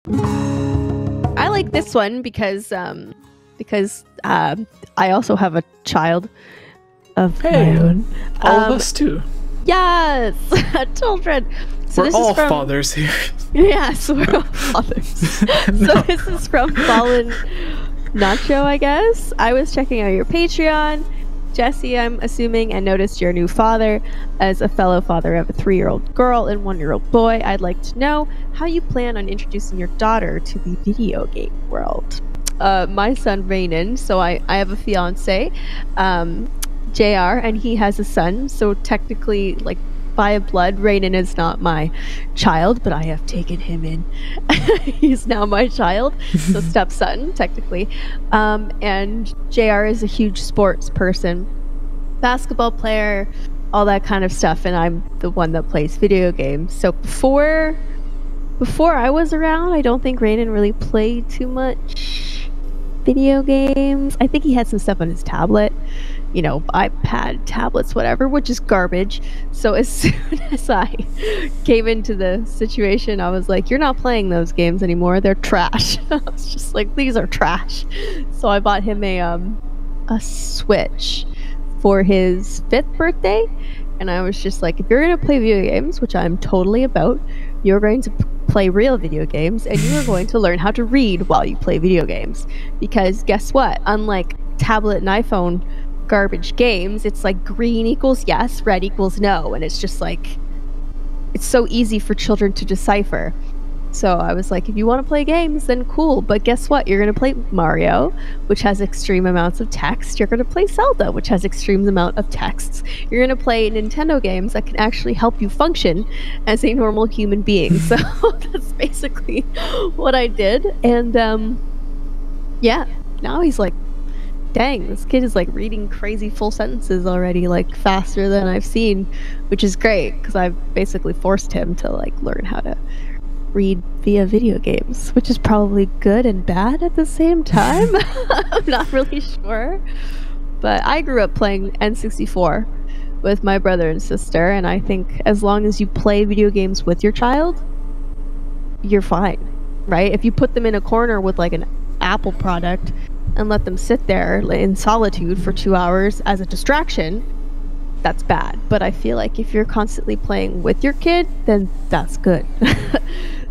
I like this one because I also have a child of my own. All of us too. Yes, children. So we're all fathers here. Yes, we're all fathers. So this is from Fallen Nacho, I guess. I was checking out your Patreon, Jesse, I'm assuming, and noticed you're a new father. As a fellow father of a 3-year-old girl and 1-year-old boy, I'd like to know how you plan on introducing your daughter to the video game world. My son Raynon, so I have a fiance, JR, and he has a son, so technically, like, by blood, Raynon is not my child, but I have taken him in. He's now my child, so stepson, technically. And JR is a huge sports person, basketball player, all that kind of stuff, and I'm the one that plays video games. So before I was around, I don't think Raynon really played too much video games. I think he had some stuff on his tablet, you know, iPad, tablets, whatever, which is garbage. So as soon as I came into the situation, I was like, you're not playing those games anymore. They're trash. I was just like, these are trash. So I bought him a Switch for his 5th birthday. And I was just like, if you're going to play video games, which I'm totally about, you're going to play real video games, and you are going to learn how to read while you play video games. Because guess what? Unlike tablet and iPhone garbage games, it's like green equals yes, red equals no, and it's just like, it's so easy for children to decipher. So I was like, if you want to play games, then cool, but guess what? You're going to play Mario, which has extreme amounts of text. You're going to play Zelda, which has extreme amount of texts. You're going to play Nintendo games that can actually help you function as a normal human being. So that's basically what I did. And yeah, now he's like, dang, this kid is like reading crazy full sentences already, like faster than I've seen, which is great because I've basically forced him to like learn how to read via video games, which is probably good and bad at the same time. I'm not really sure, but I grew up playing N64 with my brother and sister, and I think as long as you play video games with your child, you're fine, right? If you put them in a corner with like an Apple product and let them sit there in solitude for 2 hours as a distraction, that's bad. But I feel like if you're constantly playing with your kid, then that's good.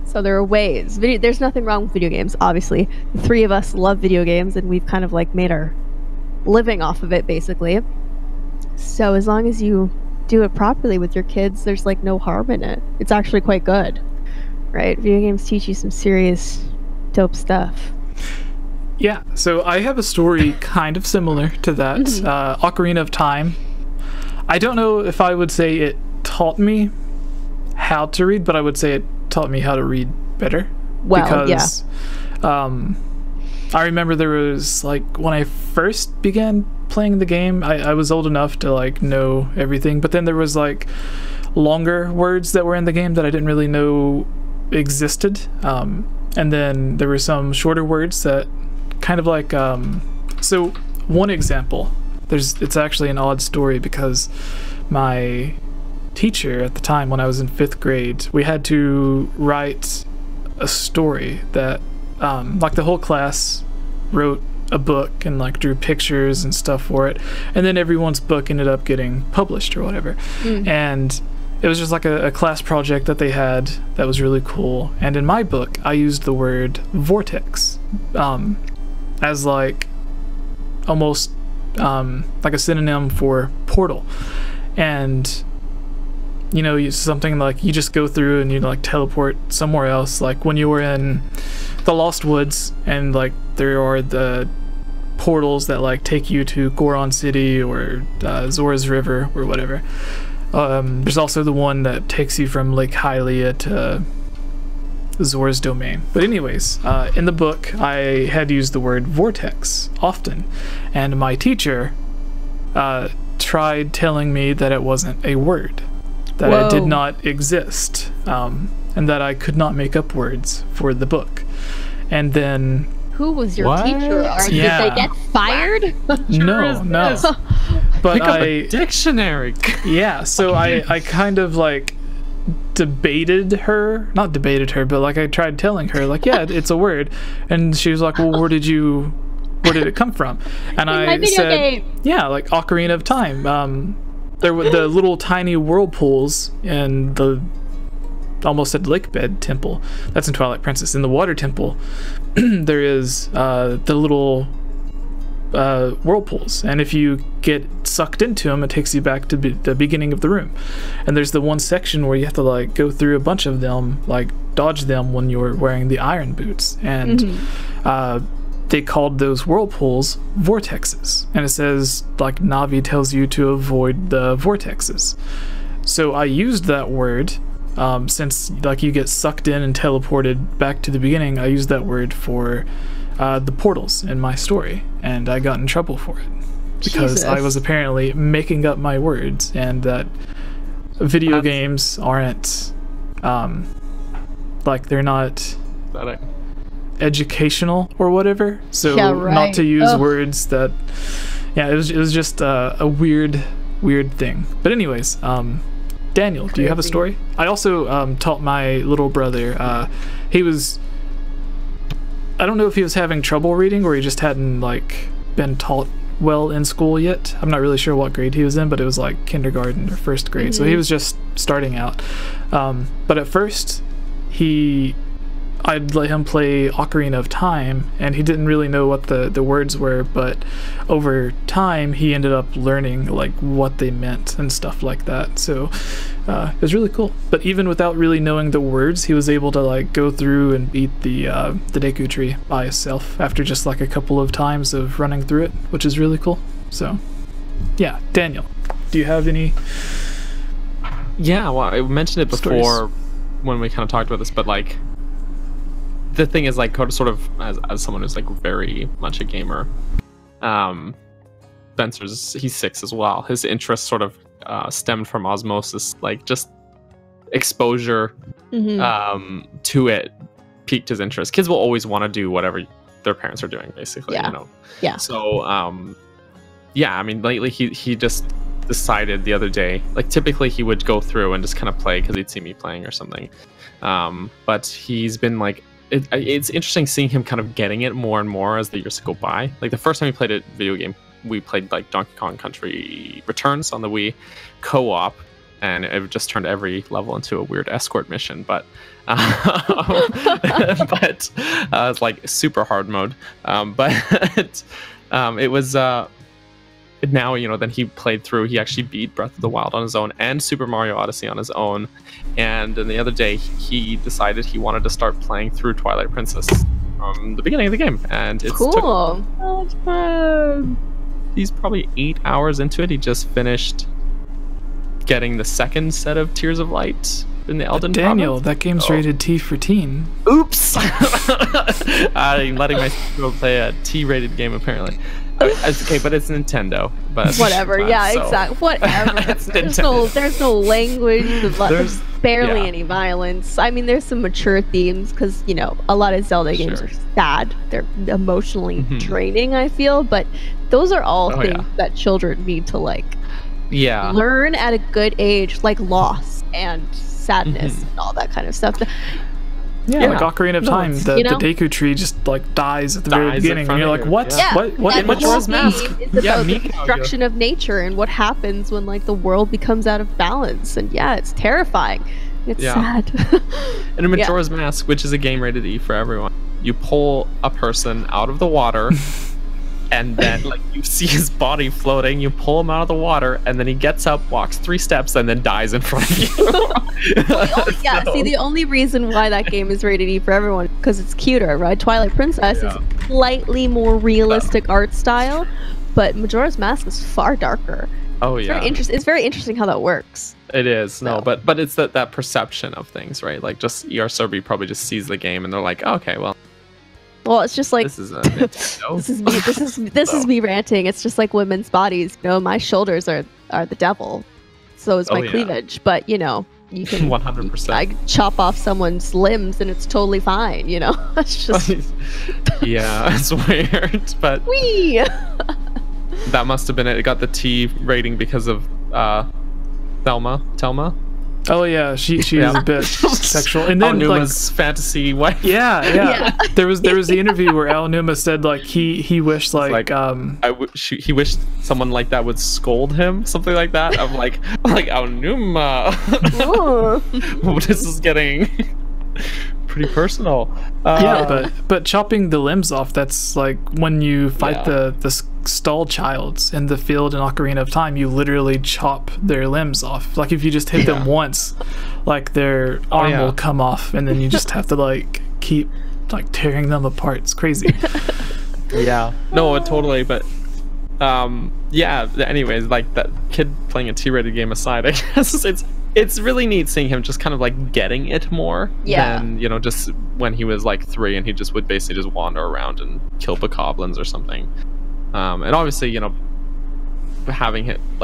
So there are ways. There's nothing wrong with video games, obviously. The 3 of us love video games, and we've kind of like made our living off of it, basically. So as long as you do it properly with your kids, there's like no harm in it. It's actually quite good, right? Video games teach you some serious dope stuff. Yeah, so I have a story kind of similar to that. Ocarina of Time. I don't know if I would say it taught me how to read, but I would say it taught me how to read better. Well, because, I remember there was, like, when I first began playing the game, I was old enough to, like, know everything, but then there was, like, longer words that were in the game that I didn't really know existed. And then there were some shorter words that kind of like, so one example, it's actually an odd story because my teacher at the time when I was in 5th grade, we had to write a story that, like the whole class wrote a book and like drew pictures and stuff for it, and then everyone's book ended up getting published or whatever. And it was just like a class project that they had that was really cool. And in my book, I used the word vortex as like almost like a synonym for portal. And you know, something like you just go through and you like teleport somewhere else. Like when you were in the Lost Woods and like there are the portals that like take you to Goron City or Zora's River or whatever. There's also the one that takes you from Lake Hylia to Zora's Domain. But anyways, in the book, I had used the word vortex often, and my teacher tried telling me that it wasn't a word, that it did not exist, and that I could not make up words for the book. And then... Who was your teacher? Did they get fired? No. But Pick up a dictionary. Yeah, so I kind of like debated her, not debated her, but like I tried telling her like, yeah, it's a word, and she was like, well, where did it come from? And I said, yeah, like Ocarina of Time. There were the little tiny whirlpools in the, almost said Lakebed Temple. That's in Twilight Princess. In the Water Temple, there is the little whirlpools, and if you get sucked into them, it takes you back to the beginning of the room. And there's the one section where you have to like go through a bunch of them, like dodge them when you're wearing the iron boots. And they called those whirlpools vortexes, and it says like Navi tells you to avoid the vortexes. So I used that word, since like you get sucked in and teleported back to the beginning. I used that word for the portals in my story, and I got in trouble for it because Jesus. I was apparently making up my words, and that video games aren't like they're not educational or whatever, so not to use words that it was just a weird thing. But anyways, Daniel, do you have a story? I also taught my little brother. He was, I don't know if he was having trouble reading or he just hadn't like been taught well in school yet. I'm not really sure what grade he was in, but it was like kindergarten or first grade, so he was just starting out. But at first I'd let him play Ocarina of Time, and he didn't really know what the words were, but over time he ended up learning like what they meant and stuff like that. So it was really cool. But even without really knowing the words, he was able to like go through and beat the Deku Tree by himself after just like a couple of times of running through it, which is really cool. So yeah, Daniel, do you have any? Yeah, well, I mentioned it before stories when we kind of talked about this, but like the thing is, like, sort of as someone who's like very much a gamer, he's 6 as well. His interest sort of stemmed from osmosis, like just exposure to it piqued his interest. Kids will always want to do whatever their parents are doing, basically. You know. Yeah. So I mean, lately he just decided the other day, like typically he would go through and just kind of play because he'd see me playing or something, but he's been like, it's interesting seeing him kind of getting it more and more as the years go by. Like the first time we played a video game, we played like Donkey Kong Country Returns on the Wii co-op, and it just turned every level into a weird escort mission, but it's like super hard mode, but it was now, you know, then he played through, he actually beat Breath of the Wild on his own and Super Mario Odyssey on his own. And then the other day he decided he wanted to start playing through Twilight Princess from the beginning of the game. And it's cool. He's probably 8 hours into it. He just finished getting the second set of Tears of Light in the Elden Daniel, province. That game's rated T for teen. Oops. I'm letting my girl play a T-rated game apparently. Okay, but it's Nintendo. But whatever. Exactly. Whatever. there's no language. There's barely any violence. I mean, there's some mature themes because, you know, a lot of Zelda games are sad. They're emotionally draining, I feel. But those are all things that children need to like learn at a good age, like loss and sadness and all that kind of stuff. Yeah, like Ocarina of Time, the Deku Tree just like dies at the very beginning, and you're like, what? What? Majora's Mask. It's about the destruction of nature and what happens when like the world becomes out of balance, and it's terrifying. It's sad. And in Majora's Mask, which is a game rated E for everyone, you pull a person out of the water. And then, like, you see his body floating, you pull him out of the water, and then he gets up, walks 3 steps, and then dies in front of you. See, the only reason why that game is rated E for everyone, because it's cuter, right? Twilight Princess is slightly more realistic art style, but Majora's Mask is far darker. Oh, yeah. It's very interesting how that works. It is, but it's that perception of things, right? Like, just ERSRB probably just sees the game, and they're like, oh, okay, well... Well, it's just like this is a Nintendo. this is me ranting. It's just like women's bodies. You know, my shoulders are the devil. So is my cleavage. But you know, you can 100%. I chop off someone's limbs and it's totally fine. You know, it's just it's weird. But that must have been it. It got the T rating because of Thelma. Oh yeah, she is a bit sexual. And then Aonuma's fantasy wife. Yeah. There was the interview where Aonuma said like he wished he wished someone like that would scold him, something like that. I'm like Aonuma. This is getting pretty personal. But chopping the limbs off, that's like when you fight the stall childs in the field in Ocarina of Time, you literally chop their limbs off. Like if you just hit them once, like their arm will come off, and then you just have to like keep like tearing them apart. It's crazy. No, totally. But anyways, like that kid playing a T-rated game aside, I guess it's really neat seeing him just kind of like getting it more than, you know, just when he was like 3 and he just would basically just wander around and kill bokoblins or something. And obviously, you know,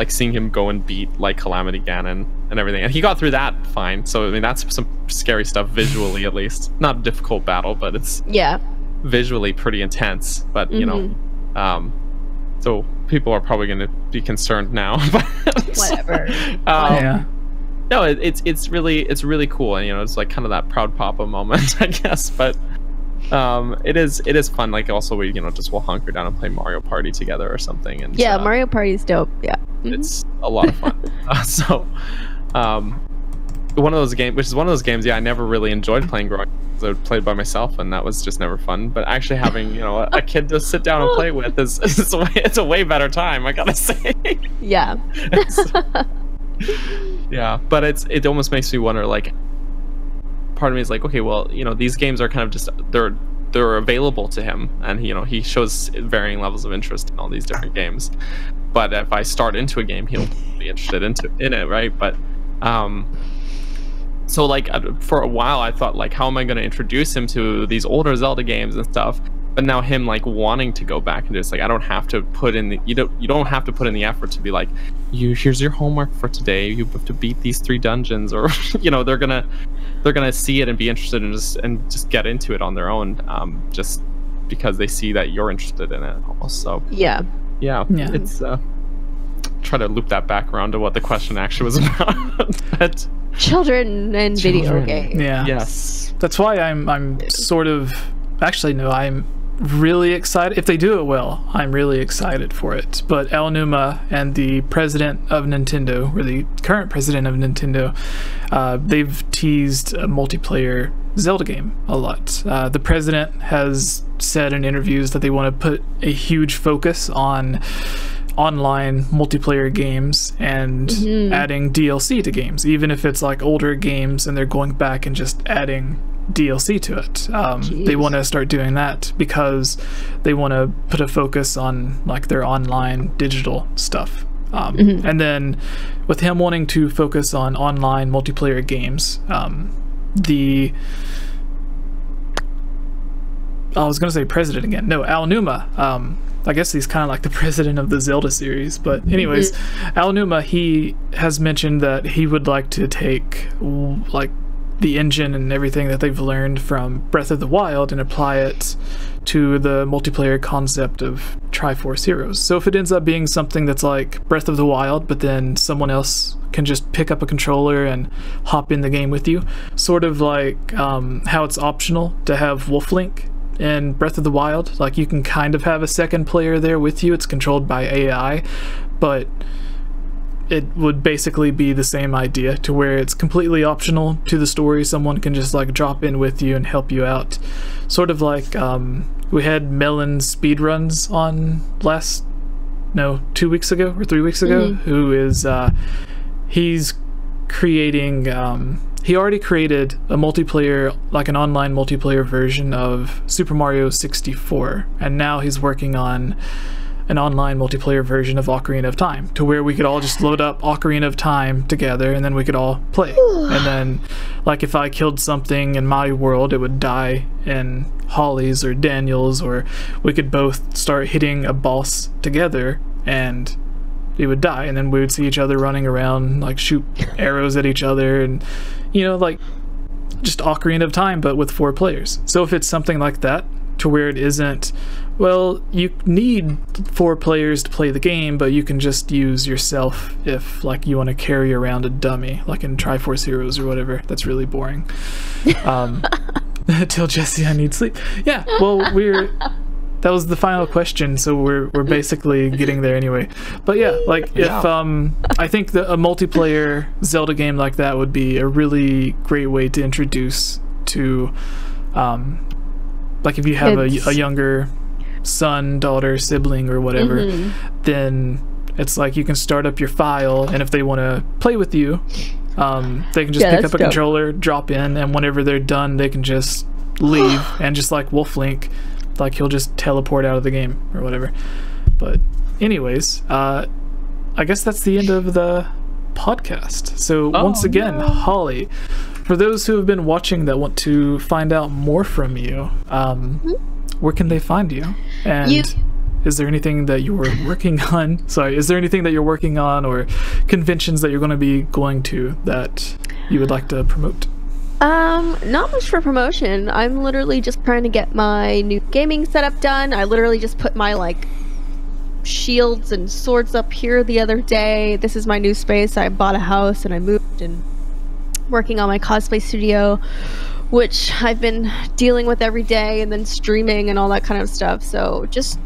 seeing him go and beat like Calamity Ganon and everything, and he got through that fine. So I mean, that's some scary stuff visually, at least. Not a difficult battle, but it's visually pretty intense. But you know, so people are probably going to be concerned now. Whatever. No, it's really cool, and you know, it's like kind of that proud papa moment, I guess. But it is fun. Like also, we we'll hunker down and play Mario Party together or something. And Mario Party's dope. It's a lot of fun. One of those games. I never really enjoyed playing growing up. I played by myself, and that was just never fun. But actually having a kid to sit down and play with it's a way better time, I gotta say. But it almost makes me wonder, like, part of me is like, okay, well, these games are kind of just they're available to him, and he shows varying levels of interest in all these different games. But if I start into a game, he'll be interested in it, right? But so like for a while I thought, like, how am I going to introduce him to these older Zelda games and stuff? But now him like wanting to go back and just like, I don't have to put in the you don't have to put in the effort to be like, here's your homework for today, you have to beat these 3 dungeons, or they're gonna see it and be interested and just get into it on their own, just because they see that you're interested in it almost. So it's try to loop that back around to what the question actually was about. But children and video games. Yes, that's why I'm sort of, actually no, I'm really excited. If they do it well, I'm really excited for it. But Aonuma and the president of Nintendo, or the current president of Nintendo, they've teased a multiplayer Zelda game a lot. The president has said in interviews that they want to put a huge focus on online multiplayer games and adding DLC to games, even if it's like older games and they're going back and just adding DLC to it. They want to start doing that because they want to put a focus on like their online digital stuff. And then with him wanting to focus on online multiplayer games, I was gonna say president again. No, Aonuma. I guess he's kind of like the president of the Zelda series. But anyways, Aonuma, he has mentioned that he would like to take like the engine and everything that they've learned from Breath of the Wild and apply it to the multiplayer concept of Triforce Heroes. So if it ends up being something that's like Breath of the Wild, but then someone else can just pick up a controller and hop in the game with you, sort of like how it's optional to have Wolf Link in Breath of the Wild. Like you can kind of have a second player there with you. It's controlled by AI, but it would basically be the same idea, to where it's completely optional to the story. Someone can just like drop in with you and help you out. Sort of like we had Melon speedruns on 2 weeks ago or 3 weeks ago, who is he's creating he already created a multiplayer, like an online multiplayer version of Super Mario 64, and now he's working on an online multiplayer version of Ocarina of Time, to where we could all just load up Ocarina of Time together and then we could all play. And then like if I killed something in my world, it would die in Holly's or Daniel's, or we could both start hitting a boss together and it would die, and then we would see each other running around, like shoot arrows at each other, and like just Ocarina of Time but with 4 players. So if it's something like that, to where it isn't, well, you need 4 players to play the game, but you can just use yourself if like you want to carry around a dummy, like in Triforce Heroes or whatever. That's really boring. Tell Jesse I need sleep. Yeah, well, that was the final question, so we're basically getting there anyway. But yeah, like if I think that a multiplayer Zelda game like that would be a really great way to introduce to like if you have a younger son, daughter, sibling, or whatever, then it's like you can start up your file, and if they want to play with you, they can just pick up a controller, drop in, and whenever they're done, they can just leave and just like Wolf Link, like he'll just teleport out of the game or whatever. But anyways, I guess that's the end of the podcast. So once again, Holly, for those who have been watching that want to find out more from you, where can they find you? And is there anything that you were working on? Sorry, is there anything that you're working on or conventions that you're going to be going to that you would like to promote? Not much for promotion. I'm literally just trying to get my new gaming setup done. I literally just put my like shields and swords up here the other day. This is my new space. I bought a house and I moved, and working on my cosplay studio, which I've been dealing with every day, and then streaming and all that kind of stuff. So just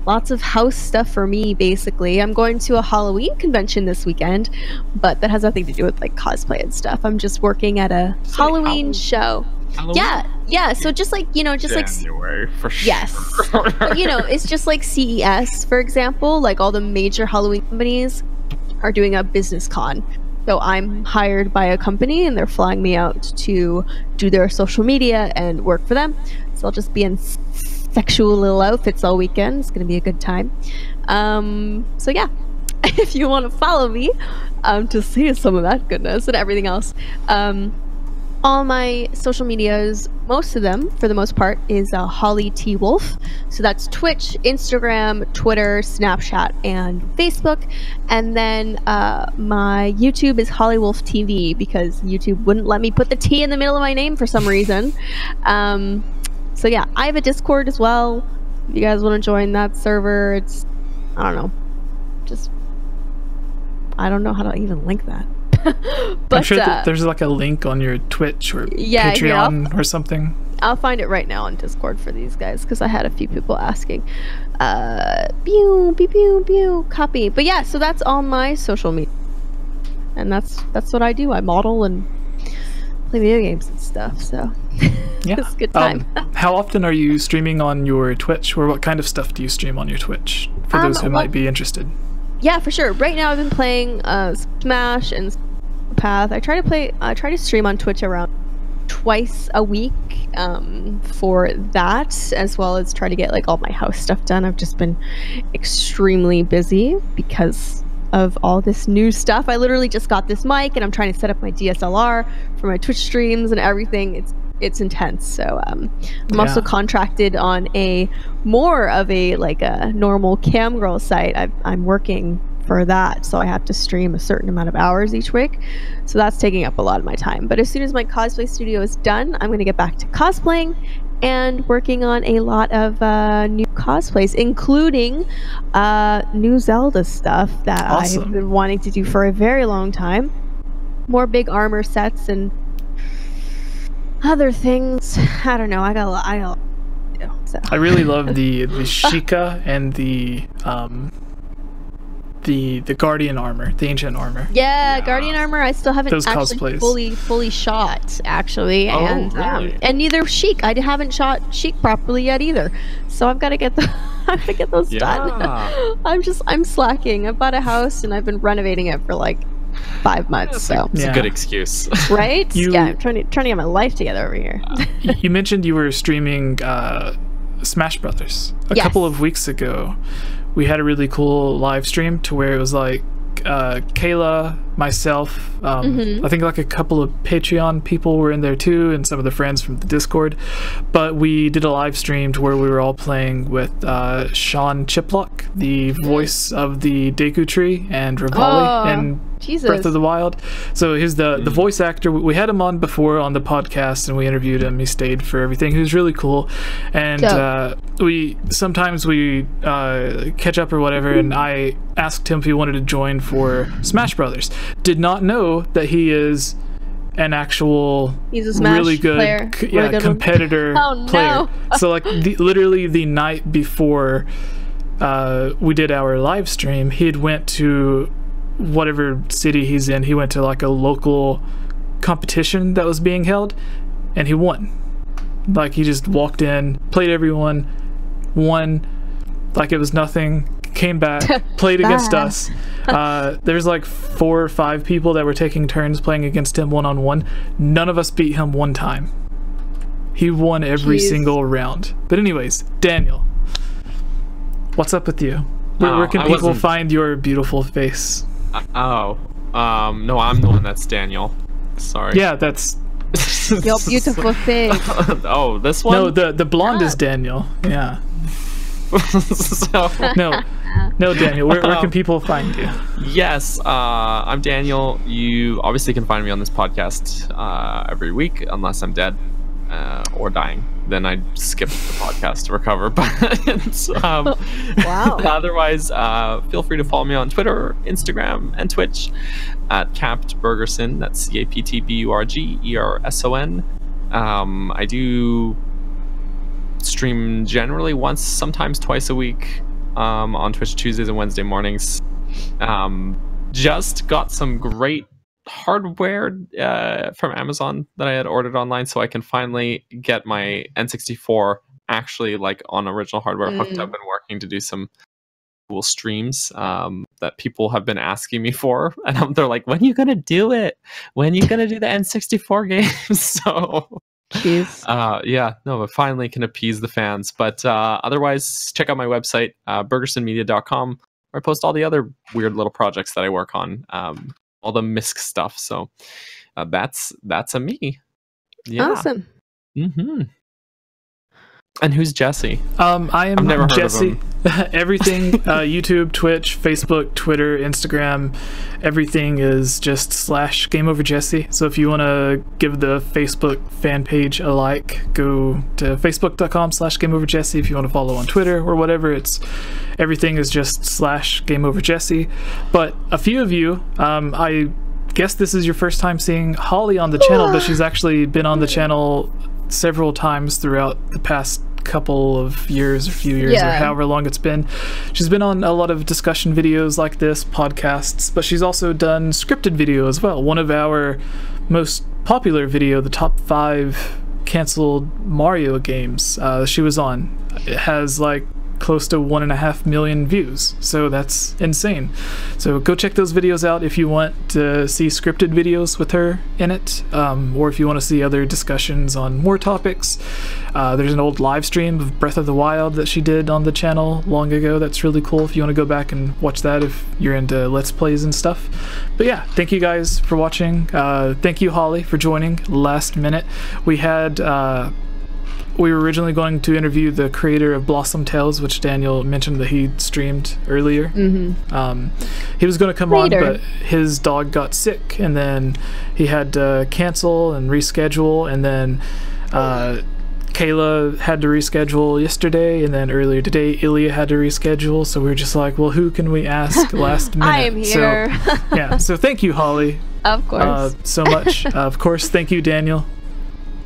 lots of house stuff for me, basically. I'm going to a Halloween convention this weekend, but that has nothing to do with like cosplay and stuff. I'm just working at a Halloween show. Halloween? Yeah. So just like, just January, for sure. Yes. But, it's just like CES, for example. Like all the major Halloween companies are doing a business con. So I'm hired by a company, and they're flying me out to do their social media and work for them. So I'll just be in sexual little outfits all weekend. It's gonna be a good time. So yeah, if you want to follow me to see some of that goodness and everything else, all my social medias, most of them for the most part, is Holly T Wolf. So that's Twitch, Instagram, Twitter, Snapchat, and Facebook. And then my YouTube is Holly Wolf TV, because YouTube wouldn't let me put the T in the middle of my name for some reason. So yeah, I have a Discord as well. If you guys want to join that server, it's, I don't know, just, I don't know how to even link that. But I'm sure that there's like a link on your Twitch or Patreon or something. I'll find it right now on Discord for these guys, because I had a few people asking. Pew, pew, pew, pew, copy. But yeah, so that's all my social media. And that's what I do. I model and play video games and stuff, so yeah. It's a good time. How often are you streaming on your Twitch, or what kind of stuff do you stream on your Twitch, for those who might be interested? Yeah, for sure. Right now I've been playing Smash and Path. I try to stream on Twitch around twice a week for that, as well as try to get like all my house stuff done. I've just been extremely busy because of all this new stuff. I literally just got this mic, and I'm trying to set up my DSLR for my Twitch streams and everything. It's intense. So I'm also contracted on more of a normal cam girl site. I'm working for that, so I have to stream a certain amount of hours each week, so that's taking up a lot of my time. But as soon as my cosplay studio is done, I'm going to get back to cosplaying and working on a lot of new cosplays, including new Zelda stuff that I've been wanting to do for a very long time. More big armor sets and other things. I don't know. I got a lot to do, so. I really love the Sheikah and the Guardian armor, the ancient armor. Yeah, Guardian armor. I still haven't actually fully shot, actually. And really? And neither Sheik. I haven't shot Sheik properly yet either. So I've got to get those done. I'm slacking. I've bought a house and I've been renovating it for like 5 months. So it's a good excuse, right? Yeah, I'm trying to get my life together over here. You mentioned you were streaming Smash Brothers a couple of weeks ago. We had a really cool live stream to where it was like Kayla, myself. I think like a couple of Patreon people were in there too, and some of the friends from the Discord. But we did a live stream to where we were all playing with Sean Chiplock, the voice of the Deku Tree and Rivali in Breath of the Wild. So he's the voice actor. We had him on before on the podcast, and we interviewed him. He stayed for everything. He was really cool. And we sometimes catch up or whatever, and I asked him if he wanted to join for Smash Brothers. Did not know that he is an actual really good competitor player. So like literally the night before we did our live stream, he had went to whatever city he's in. He went to like a local competition that was being held, and he won. Like he just walked in, played everyone, won like it was nothing, came back, played against us. There's like 4 or 5 people that were taking turns playing against him one-on-one. None of us beat him one time. He won every single round. But anyways, Daniel, what's up with you? Where can people find your beautiful face? No, I'm the one that's Daniel. Sorry. Yeah, that's your beautiful face. Oh, this one? No, the blonde is Daniel. Yeah. No, Daniel. Where can people find you? Yes, I'm Daniel. You obviously can find me on this podcast every week, unless I'm dead or dying. Then I skip the podcast to recover. But wow. Otherwise, feel free to follow me on Twitter, Instagram, and Twitch at CaptBurgerson. That's CaptBurgerson. I do stream generally once, sometimes twice a week on Twitch Tuesdays and Wednesday mornings. Just got some great hardware from Amazon that I had ordered online, so I can finally get my N64 actually like on original hardware hooked up and working to do some cool streams that people have been asking me for, and they're like, when are you gonna do it? When are you gonna do the N64 games? So I finally can appease the fans. But otherwise, check out my website, burgersonmedia.com, where I post all the other weird little projects that I work on, all the MISC stuff. So that's a me. Yeah. Awesome. And who's Jesse? I am Jesse. Everything, YouTube, Twitch, Facebook, Twitter, Instagram, everything is just /GameOverJesse. So if you want to give the Facebook fan page a like, go to facebook.com/GameOverJesse. If you want to follow on Twitter or whatever, everything is just /GameOverJesse. But a few of you, I guess this is your first time seeing Holly on the channel, but she's actually been on the channel several times throughout the past couple of years or few years or however long it's been. She's been on a lot of discussion videos like this, podcasts, but she's also done scripted video as well. One of our most popular video, the top 5 canceled Mario games, she was on. It has like close to 1.5 million views, so that's insane. So go check those videos out if you want to see scripted videos with her in it, or if you want to see other discussions on more topics. There's an old live stream of Breath of the Wild that she did on the channel long ago. That's really cool if you want to go back and watch that if you're into Let's Plays and stuff. But yeah, thank you guys for watching. Thank you, Holly, for joining last minute. We were originally going to interview the creator of Blossom Tales, which Daniel mentioned that he streamed earlier. He was going to come on, but his dog got sick, and then he had to cancel and reschedule, and then Kayla had to reschedule yesterday, and then earlier today Ilya had to reschedule, so we were just like, well, who can we ask last minute? I am here. So, so thank you, Holly. Of course. So much. Of course, thank you, Daniel,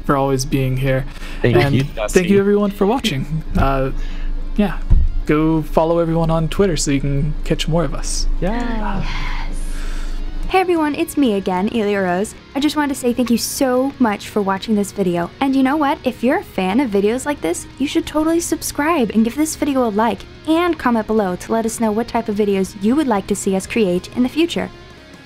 for always being here. Thank you, Jesse. Thank you everyone for watching. Yeah, go follow everyone on Twitter so you can catch more of us. Yeah. Hey everyone, it's me again, Elia Rose. I just wanted to say thank you so much for watching this video. And you know what? If you're a fan of videos like this, you should totally subscribe and give this video a like and comment below to let us know what type of videos you would like to see us create in the future.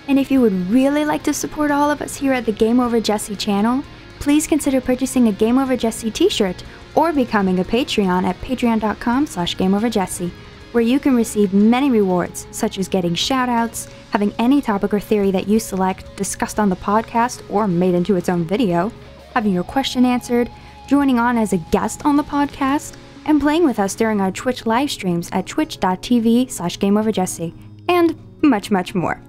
And if you would really like to support all of us here at the GameOverJesse channel, please consider purchasing a GameOverJesse t-shirt or becoming a Patreon at patreon.com/GameOverJesse, where you can receive many rewards such as getting shoutouts, having any topic or theory that you select discussed on the podcast or made into its own video, having your question answered, joining on as a guest on the podcast, and playing with us during our Twitch live streams at twitch.tv/GameOverJesse, and much, much more.